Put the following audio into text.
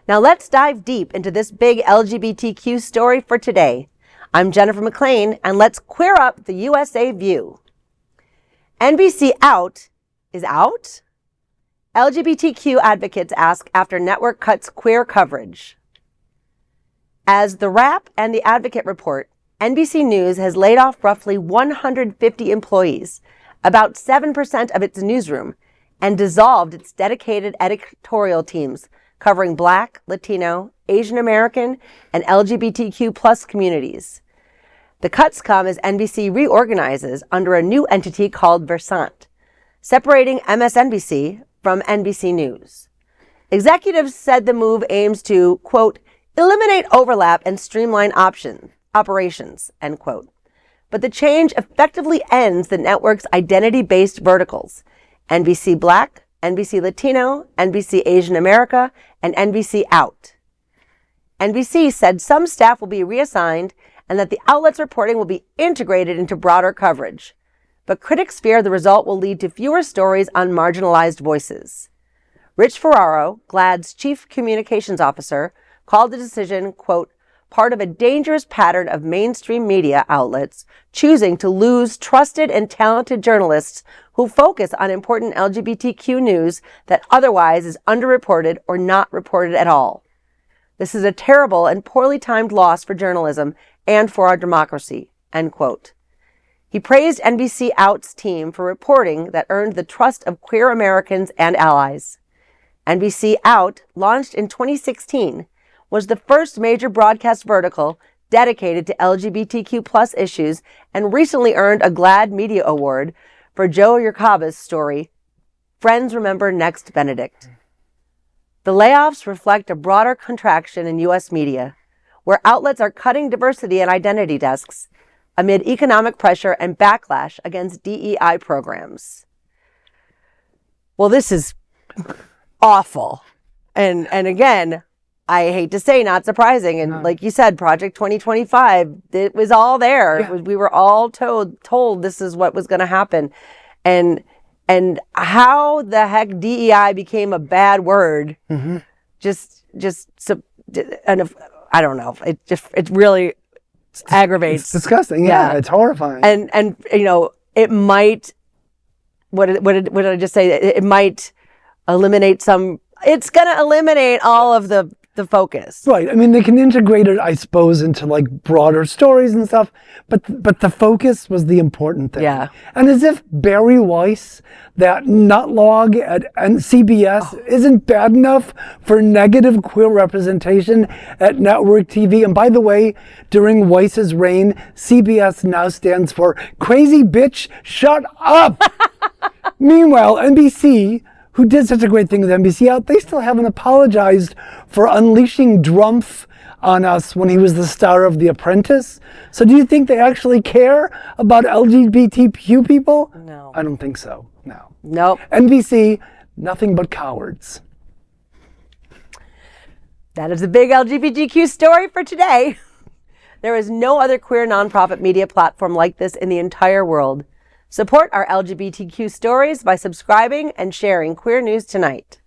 Now let's dive deep into this big LGBTQ story for today. I'm Jennifer McLean, and let's queer up the USA view. NBC Out is out? LGBTQ advocates ask after network cuts queer coverage. As The Wrap and The Advocate report, NBC News has laid off roughly 150 employees, about 7% of its newsroom, and dissolved its dedicated editorial teams covering Black, Latino, Asian American, and LGBTQ plus communities. The cuts come as NBC reorganizes under a new entity called Versant, separating MSNBC from NBC News. Executives said the move aims to, quote, eliminate overlap and streamline operations, end quote. But the change effectively ends the network's identity-based verticals, NBC Black, NBC Latino, NBC Asian America, and NBC Out. NBC said some staff will be reassigned and that the outlet's reporting will be integrated into broader coverage. But critics fear the result will lead to fewer stories on marginalized voices. Rich Ferraro, GLAAD's chief communications officer, called the decision, quote, part of a dangerous pattern of mainstream media outlets choosing to lose trusted and talented journalists who focus on important LGBTQ news that otherwise is underreported or not reported at all. This is a terrible and poorly timed loss for journalism and for our democracy, end quote. He praised NBC Out's team for reporting that earned the trust of queer Americans and allies. NBC Out, launched in 2016, was the first major broadcast vertical dedicated to LGBTQ plus issues and recently earned a GLAAD Media Award for Jo Yurcaba's story, Friends Remember Nex Benedict. The layoffs reflect a broader contraction in U.S. media, where outlets are cutting diversity and identity desks amid economic pressure and backlash against DEI programs. Well, this is awful. And again, I hate to say not surprising. And like you said, Project 2025, it was all there. Yeah. We were all told this is what was going to happen. And how the heck DEI became a bad word, and I don't know. It really aggravates. It's disgusting. Yeah, it's horrifying. And you know, it might. What did I just say? It might eliminate some. It's going to eliminate all of the focus. Right. I mean, they can integrate it, I suppose, into like broader stories and stuff, but the focus was the important thing. Yeah. And as if Barry Weiss, that nutlog at CBS, isn't bad enough for negative queer representation at network TV. And by the way, during Weiss's reign, CBS now stands for Crazy Bitch, Shut Up! Meanwhile, NBC, who did such a great thing with NBC Out, they still haven't apologized for unleashing Drumpf on us when he was the star of The Apprentice. So do you think they actually care about LGBTQ people? No. I don't think so, no. Nope. NBC, nothing but cowards. That is the big LGBTQ story for today. There is no other queer nonprofit media platform like this in the entire world. Support our LGBTQ stories by subscribing and sharing Queer News Tonight.